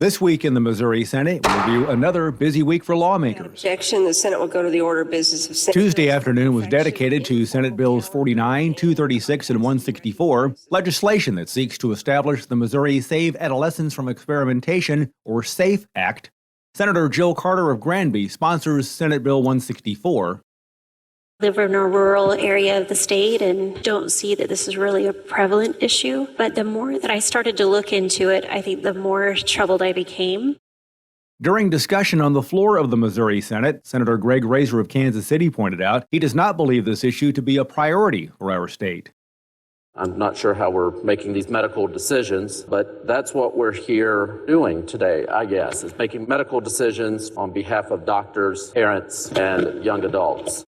This week in the Missouri Senate, we'll review another busy week for lawmakers. Objection. The Senate will go to the order of business of Senate. Tuesday afternoon was dedicated to Senate Bills 49, 236, and 164, legislation that seeks to establish the Missouri Save Adolescents from Experimentation, or SAFE Act. Senator Jill Carter of Granby sponsors Senate Bill 164. Live in a rural area of the state and don't see that this is really a prevalent issue. But the more that I started to look into it, I think the more troubled I became. During discussion on the floor of the Missouri Senate, Senator Greg Razer of Kansas City pointed out he does not believe this issue to be a priority for our state. I'm not sure how we're making these medical decisions, but that's what we're here doing today, I guess, is making medical decisions on behalf of doctors, parents, and young adults.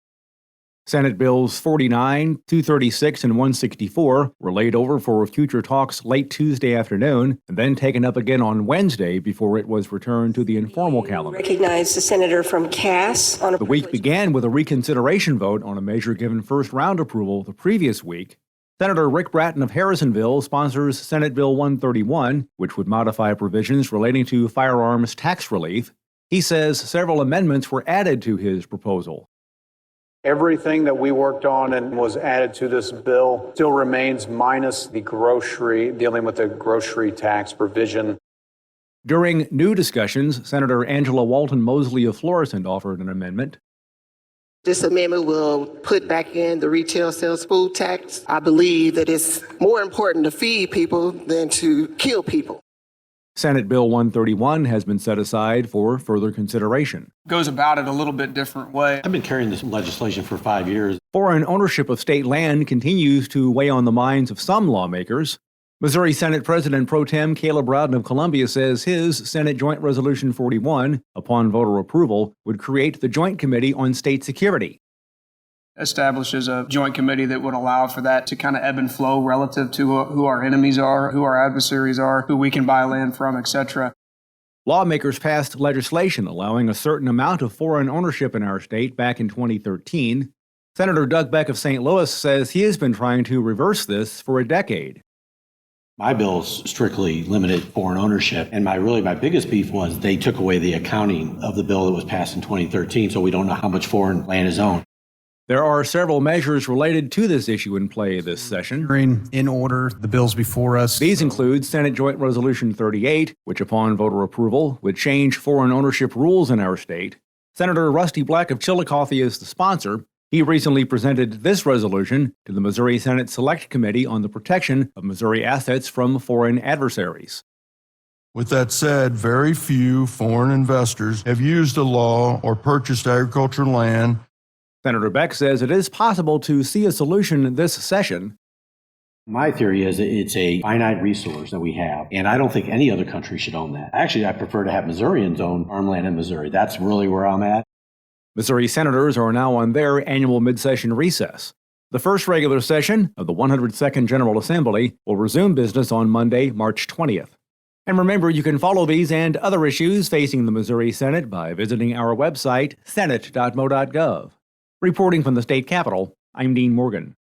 Senate Bills 49, 236, and 164 were laid over for future talks late Tuesday afternoon and then taken up again on Wednesday before it was returned to the informal calendar. Recognize the senator from Cass. The week began with a reconsideration vote on a measure given first-round approval the previous week. Senator Rick Brattin of Harrisonville sponsors Senate Bill 131, which would modify provisions relating to firearms tax relief. He says several amendments were added to his proposal. Everything that we worked on and was added to this bill still remains, minus the dealing with the grocery tax provision. During new discussions, Senator Angela Walton Mosley of Florissant offered an amendment. This amendment will put back in the retail sales food tax. I believe that it's more important to feed people than to kill people. Senate Bill 131 has been set aside for further consideration. Goes about it a little bit different way. I've been carrying this legislation for 5 years. Foreign ownership of state land continues to weigh on the minds of some lawmakers. Missouri Senate President Pro Tem Caleb Rowden of Columbia says his Senate Joint Resolution 41, upon voter approval, would create the Joint Committee on State Security. Establishes a joint committee that would allow for that to kind of ebb and flow relative to who our enemies are, who our adversaries are, who we can buy land from, etc. Lawmakers passed legislation allowing a certain amount of foreign ownership in our state back in 2013. Senator Doug Beck of St. Louis says he has been trying to reverse this for a decade. My bill's strictly limited foreign ownership, and my biggest beef was they took away the accounting of the bill that was passed in 2013, so we don't know how much foreign land is owned. There are several measures related to this issue in play this session. In order, the bills before us. These include Senate Joint Resolution 38, which upon voter approval would change foreign ownership rules in our state. Senator Rusty Black of Chillicothe is the sponsor. He recently presented this resolution to the Missouri Senate Select Committee on the Protection of Missouri Assets from Foreign Adversaries. With that said, very few foreign investors have used a law or purchased agricultural land. Senator Beck says it is possible to see a solution this session. My theory is it's a finite resource that we have, and I don't think any other country should own that. Actually, I prefer to have Missourians own farmland in Missouri. That's really where I'm at. Missouri senators are now on their annual mid-session recess. The first regular session of the 102nd General Assembly will resume business on Monday, March 20th. And remember, you can follow these and other issues facing the Missouri Senate by visiting our website, senate.mo.gov. Reporting from the state capitol, I'm Dean Morgan.